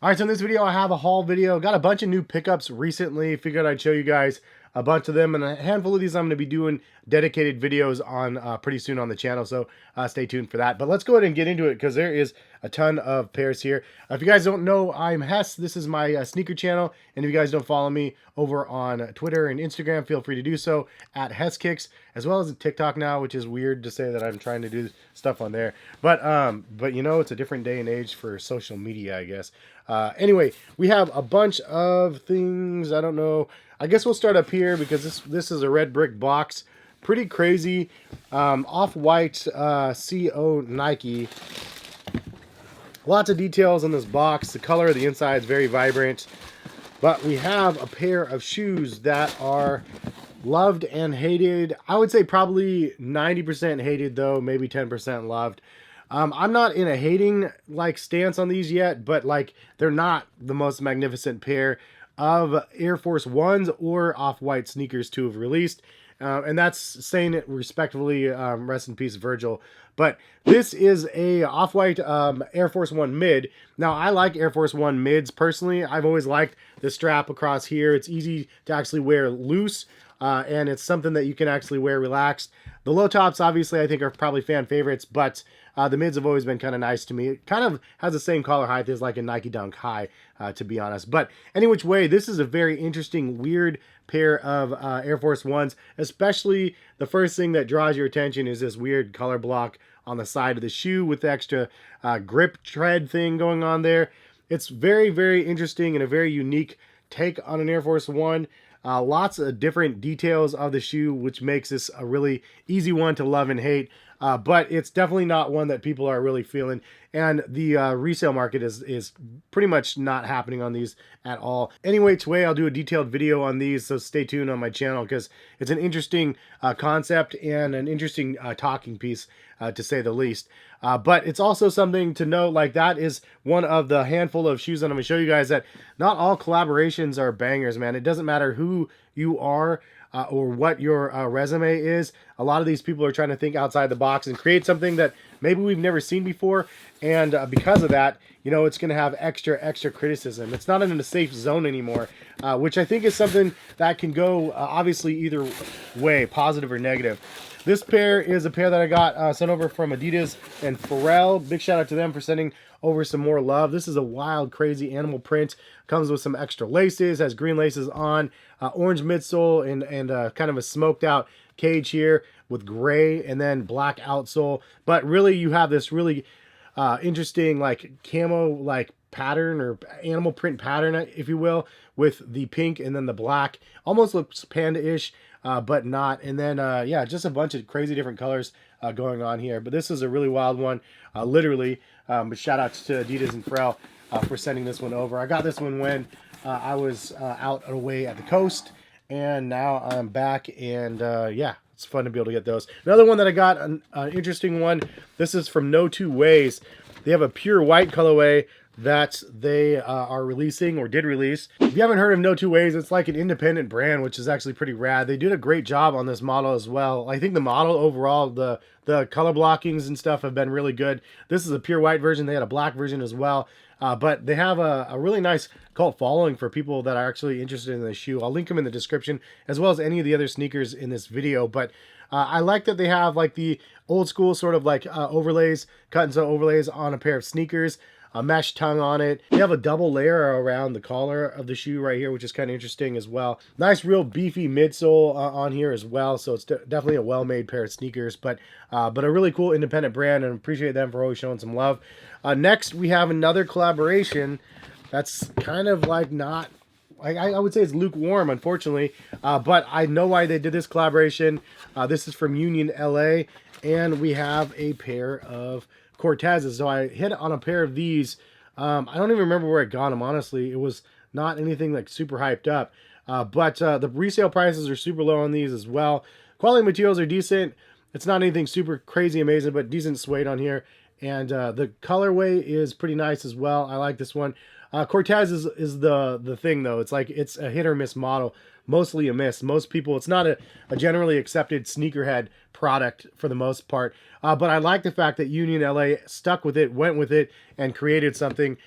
All right, so in this video, I have a haul video. Got a bunch of new pickups recently. Figured I'd show you guys a bunch of them, and a handful of these I'm going to be doing dedicated videos on pretty soon on the channel, so stay tuned for that. But let's go ahead and get into it because there is a ton of pairs here. If you guys don't know, I'm Hess. This is my sneaker channel, and if you guys don't follow me over on Twitter and Instagram, feel free to do so at heskicks, as well as TikTok now, which is weird to say that I'm trying to do stuff on there. But you know, it's a different day and age for social media, I guess. Anyway, we have a bunch of things. I don't know. I guess we'll start up here because this is a red brick box. Pretty crazy. Off-white CO Nike. Lots of details on this box. The color of the inside is very vibrant. But we have a pair of shoes that are loved and hated. I would say probably 90% hated though, maybe 10% loved. I'm not in a hating stance on these yet, but they're not the most magnificent pair of Air Force Ones or Off-White sneakers to have released. And that's saying it respectfully, rest in peace, Virgil. But this is a Off-White Air Force One mid. Now, I like Air Force One mids personally. I've always liked the strap across here. It's easy to actually wear loose, and it's something that you can actually wear relaxed. The low tops, obviously, I think are probably fan favorites, but the mids have always been kind of nice to me. It kind of has the same collar height as like a Nike Dunk High, to be honest. But any which way, this is a very interesting, weird pair of Air Force Ones, especially the first thing that draws your attention is this weird color block on the side of the shoe with the extra grip tread thing going on there. It's very, very interesting and a very unique take on an Air Force One. Lots of different details of the shoe, which makes this a really easy one to love and hate. But it's definitely not one that people are really feeling. And the resale market is pretty much not happening on these at all. Anyway, way, I'll do a detailed video on these, so stay tuned on my channel because it's an interesting concept and an interesting talking piece, to say the least. But it's also something to note, that is one of the handful of shoes that I'm going to show you guys that not all collaborations are bangers, man. It doesn't matter who you are or what your resume is. A lot of these people are trying to think outside the box and create something that maybe we've never seen before. And because of that, you know, it's going to have extra criticism. It's not in a safe zone anymore, which I think is something that can go obviously either way, positive or negative. This pair is a pair that I got sent over from Adidas and Pharrell. Big shout out to them for sending over some more love. This is a wild, crazy animal print. Comes with some extra laces, has green laces on, orange midsole, and kind of a smoked out cage here with gray and then black outsole. But really, you have this really interesting camo pattern or animal print pattern, if you will, with the pink and then the black. Almost looks panda-ish, but not. And then yeah, just a bunch of crazy different colors going on here. But this is a really wild one, literally. But shout outs to Adidas and Pharrell for sending this one over. I got this one when I was out away at the coast, and now I'm back, and yeah, it's fun to be able to get those. Another one that I got, an interesting one. This is from No Two Ways. They have a pure white colorway that they are releasing or did release. If you haven't heard of No Two Ways, it's like an independent brand, which is actually pretty rad. They did a great job on this model as well. I think the model overall, the color blockings and stuff have been really good. This is a pure white version. They had a black version as well. But they have a really nice cult following for people that are actually interested in the shoe. I'll link them in the description, as well as any of the other sneakers in this video. But I like that they have the old school sort of overlays, cut and sew overlays on a pair of sneakers. A mesh tongue on it. They have a double layer around the collar of the shoe right here, which is kind of interesting as well. Nice, real beefy midsole on here as well. So it's definitely a well-made pair of sneakers, but a really cool independent brand, and appreciate them for always showing some love. Next, we have another collaboration that's kind of not. I would say it's lukewarm, unfortunately, but I know why they did this collaboration. This is from Union LA, and we have a pair of Cortezes. So I hit on a pair of these. I don't even remember where I got them, honestly. It was not anything super hyped up, but the resale prices are super low on these as well. Quality materials are decent. It's not anything super crazy amazing, but decent suede on here, and the colorway is pretty nice as well. I like this one. Cortez is the thing though. It's a hit or miss model, mostly a miss. Most people, it's not a generally accepted sneakerhead product for the most part. But I like the fact that Union LA stuck with it, went with it, and created something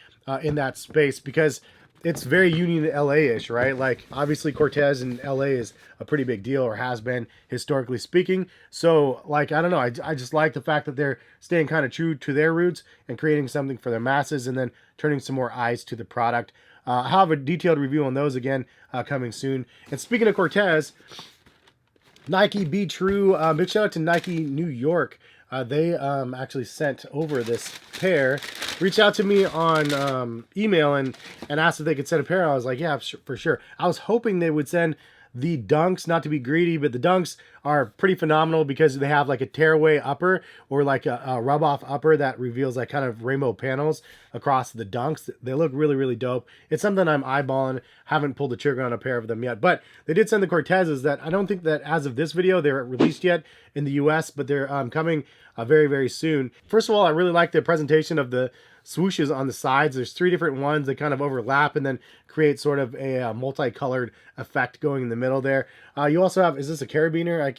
in that space, because it's very Union LA-ish, right? Like, obviously Cortez in LA is a pretty big deal, or has been, historically speaking. So, like, I don't know, I just like the fact that they're staying kind of true to their roots and creating something for their masses, and then turning some more eyes to the product. I'll have a detailed review on those again coming soon. And speaking of Cortez, Nike Be True, big shout out to Nike New York. They actually sent over this pair, reached out to me on email and asked if they could send a pair. I was like, yeah, for sure. I was hoping they would send the Dunks, not to be greedy, but the Dunks are pretty phenomenal because they have like a tearaway upper, or like a rub off upper that reveals like kind of rainbow panels across the Dunks. They look really, really dope. It's something I'm eyeballing. Haven't pulled the trigger on a pair of them yet, but they did send the Cortezes that I don't think that as of this video they're released yet in the US, but they're coming very, very soon. First of all, I really like the presentation of the swooshes on the sides. There's 3 different ones that kind of overlap and then create sort of a multicolored effect going in the middle there. You also have, is this a carabiner? I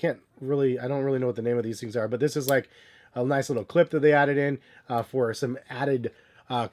don't really know what the name of these things are, but this is like a nice little clip that they added in for some added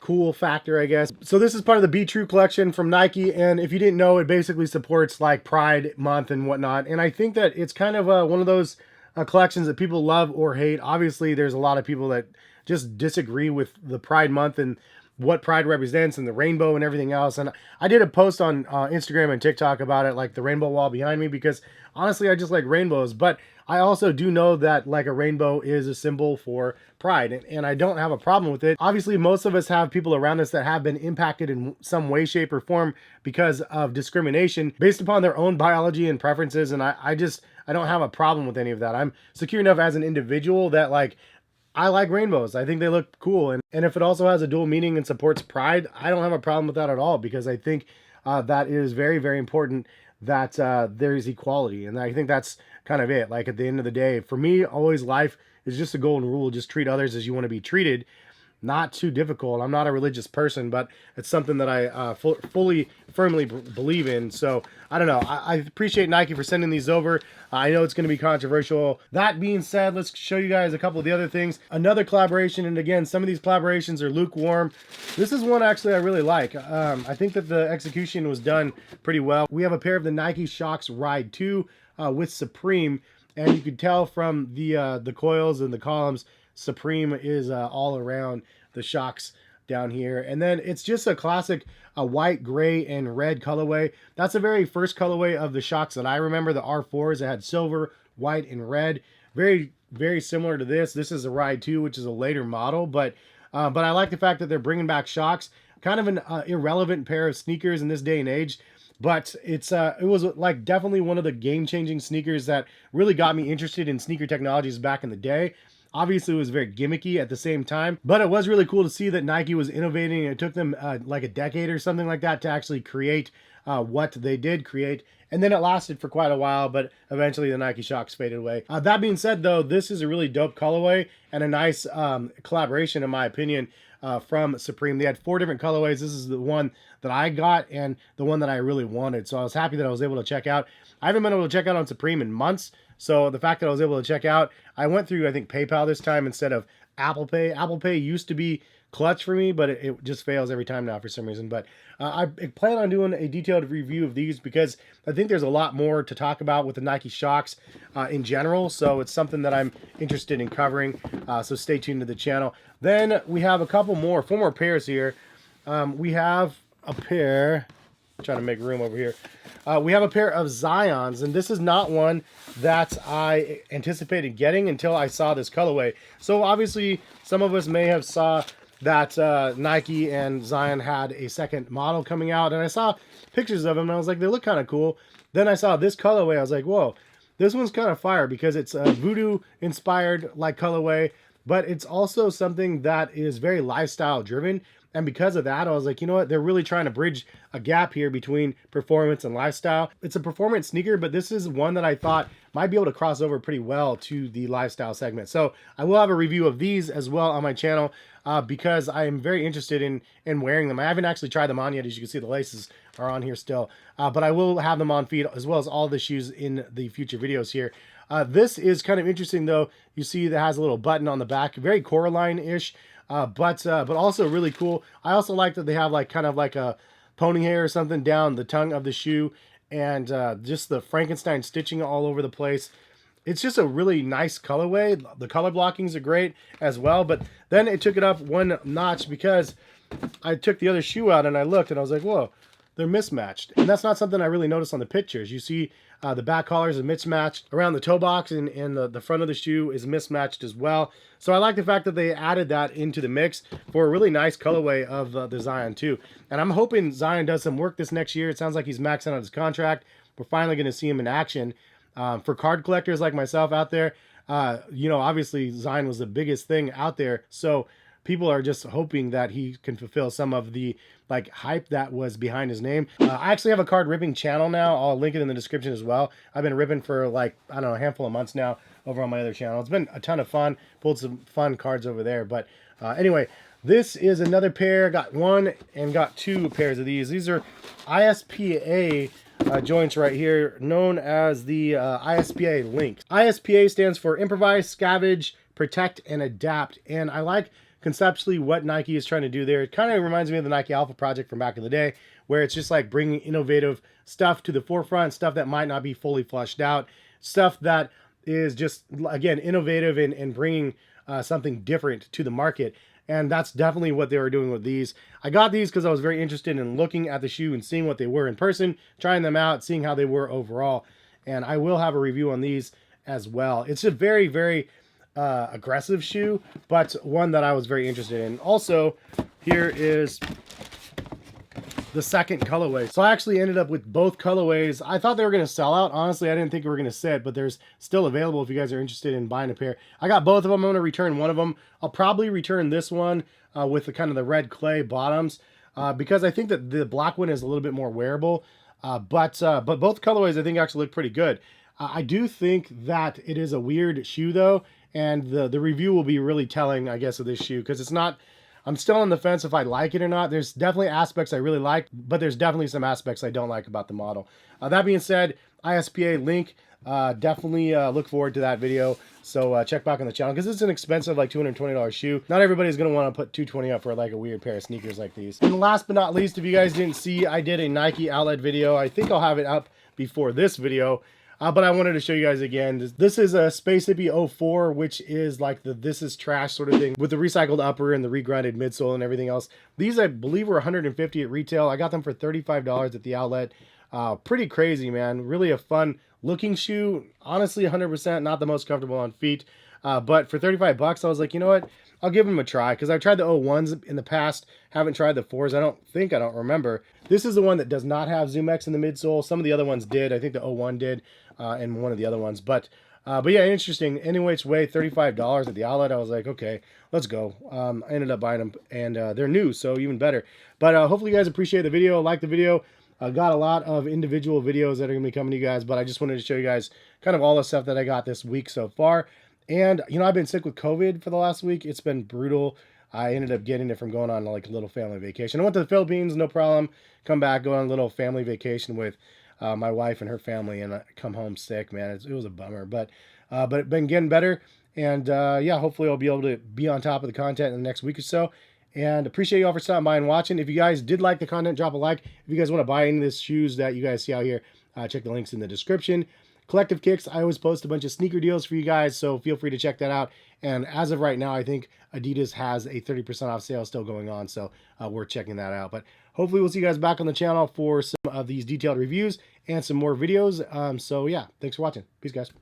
cool factor, I guess. So this is part of the Be True collection from Nike, and if you didn't know, it basically supports like Pride Month and whatnot. And I think that it's kind of one of those collections that people love or hate. Obviously, there's a lot of people that just disagree with the Pride Month and what Pride represents and the rainbow and everything else. And I did a post on Instagram and TikTok about it, like the rainbow wall behind me, because honestly, I just like rainbows. But I also do know that like a rainbow is a symbol for pride, and I don't have a problem with it. Obviously, most of us have people around us that have been impacted in some way, shape, or form because of discrimination based upon their own biology and preferences. And I don't have a problem with any of that. I'm secure enough as an individual that like, I like rainbows. I think they look cool. And if it also has a dual meaning and supports pride, I don't have a problem with that at all, because I think that is very, very important that there is equality. And I think that's kind of it. Like, at the end of the day, for me, always life is just a golden rule. Just treat others as you want to be treated. Not too difficult. I'm not a religious person, but it's something that I firmly believe in. So I don't know. I appreciate Nike for sending these over. I know it's going to be controversial. That being said, let's show you guys a couple of the other things. Another collaboration, and again, some of these collaborations are lukewarm. This is one actually I really like. I think that the execution was done pretty well. We have a pair of the Nike Shox Ride 2 with Supreme, and you can tell from the coils and the columns, Supreme is all around the Shox down here. And then it's just a classic white, gray, and red colorway. That's the very first colorway of the Shox that I remember, the R4s. It had silver, white, and red. Very, very similar to this. This is a Ride 2, which is a later model, but I like the fact that they're bringing back Shox. Kind of an irrelevant pair of sneakers in this day and age. But it was like definitely one of the game-changing sneakers that really got me interested in sneaker technologies back in the day. Obviously, it was very gimmicky at the same time, but it was really cool to see that Nike was innovating. It took them like a decade or something like that to actually create what they did create. And then it lasted for quite a while, but eventually the Nike Shox faded away. That being said, though, this is a really dope colorway and a nice collaboration, in my opinion, from Supreme. They had 4 different colorways. This is the one that I got and the one that I really wanted. So I was happy that I was able to check out. I haven't been able to check out on Supreme in months. So the fact that I was able to check out, I went through, I think, PayPal this time instead of Apple Pay. Apple Pay used to be clutch for me, but it just fails every time now for some reason. But I plan on doing a detailed review of these because I think there's a lot more to talk about with the Nike Shox in general. So it's something that I'm interested in covering. So stay tuned to the channel. Then we have a couple more, 4 more pairs here. We have a pair, I'm trying to make room over here. We have a pair of Zions, and this is not one that I anticipated getting until I saw this colorway. So obviously, some of us may have saw that Nike and Zion had a second model coming out, and I saw pictures of them, and I was like, they look kind of cool. Then I saw this colorway, I was like, whoa, this one's kind of fire because it's a voodoo-inspired like colorway, but it's also something that is very lifestyle-driven. And because of that, I was like, you know what? They're really trying to bridge a gap here between performance and lifestyle. It's a performance sneaker, but this is one that I thought might be able to cross over pretty well to the lifestyle segment. So I will have a review of these as well on my channel because I am very interested in wearing them. I haven't actually tried them on yet. As you can see, the laces are on here still. But I will have them on feet as well as all the shoes in the future videos here. This is kind of interesting, though. You see that has a little button on the back. Very Coraline-ish. but also really cool. I also like that they have like kind of like a pony hair or something down the tongue of the shoe, and just the Frankenstein stitching all over the place. It's just a really nice colorway. The color blockings are great as well, but then it took it up one notch because I took the other shoe out and I looked and I was like, whoa, they're mismatched. And that's not something I really noticed on the pictures. You see the back collars are mismatched around the toe box, and the front of the shoe is mismatched as well. So I like the fact that they added that into the mix for a really nice colorway of the Zion 2. And I'm hoping Zion does some work this next year. It sounds like he's maxing out his contract. We're finally going to see him in action. For card collectors like myself out there, you know, obviously Zion was the biggest thing out there. So people are just hoping that he can fulfill some of the like hype that was behind his name. I actually have a card ripping channel now. I'll link it in the description as well. I've been ripping for like, I don't know, a handful of months now over on my other channel. It's been a ton of fun. Pulled some fun cards over there. But anyway, this is another pair. Got one and got two pairs of these. These are ISPA joints right here, known as the ISPA Link. ISPA stands for Improvise, Scavenge, Protect, and Adapt. And I like conceptually what Nike is trying to do there. It kind of reminds me of the Nike Alpha project from back in the day, where it's just like bringing innovative stuff to the forefront, stuff that might not be fully fleshed out, stuff that is just, again, innovative and bringing something different to the market. And that's definitely what they were doing with these. I got these because I was very interested in looking at the shoe and seeing what they were in person, trying them out, seeing how they were overall. And I will have a review on these as well. It's a very, very aggressive shoe, but one that I was very interested in. Also, here is the second colorway. So I actually ended up with both colorways. I thought they were going to sell out. Honestly, I didn't think they were going to sit, but there's still available if you guys are interested in buying a pair. I got both of them. I'm going to return one of them. I'll probably return this one with the kind of the red clay bottoms because I think that the black one is a little bit more wearable. But both colorways I think actually look pretty good. I do think that it is a weird shoe though, and the review will be really telling, I guess, of this shoe, because it's not, I'm still on the fence if I like it or not. There's definitely aspects I really like, but there's definitely some aspects I don't like about the model. That being said, ISPA Link, definitely look forward to that video. So check back on the channel, because it's an expensive, like $220 shoe. Not everybody's going to want to put $220 up for like a weird pair of sneakers like these. And last but not least, if you guys didn't see, I did a Nike outlet video. I think I'll have it up before this video. But I wanted to show you guys again. This is a Space Hippie 04, which is like the this is trash sort of thing, with the recycled upper and the regrinded midsole and everything else. These, I believe, were $150 at retail. I got them for $35 at the outlet. Pretty crazy, man. Really a fun looking shoe. Honestly, 100% not the most comfortable on feet. But for 35 bucks, I was like, you know what? I'll give them a try, because I've tried the 01s in the past. Haven't tried the 4s. I don't remember. This is the one that does not have ZoomX in the midsole. Some of the other ones did. I think the 01 did, and one of the other ones. But yeah, interesting. Anyway, it's way $35 at the outlet. I was like, okay, let's go. I ended up buying them, and they're new, so even better. But hopefully you guys appreciate the video, like the video. Got a lot of individual videos that are going to be coming to you guys, but I just wanted to show you guys kind of all the stuff that I got this week so far. And, you know, I've been sick with COVID for the last week. It's been brutal. I ended up getting it from going on like a little family vacation. I went to the Philippines, no problem. Come back, go on a little family vacation with my wife and her family, and I come home sick, man. It was a bummer, but it's been getting better. And yeah, hopefully I'll be able to be on top of the content in the next week or so. And appreciate you all for stopping by and watching. If you guys did like the content, drop a like. If you guys want to buy any of these shoes that you guys see out here, check the links in the description. Collective Kicks, I always post a bunch of sneaker deals for you guys, so feel free to check that out. And as of right now, I think Adidas has a 30% off sale still going on, so we're checking that out. But hopefully we'll see you guys back on the channel for some of these detailed reviews and some more videos. So yeah, thanks for watching. Peace, guys.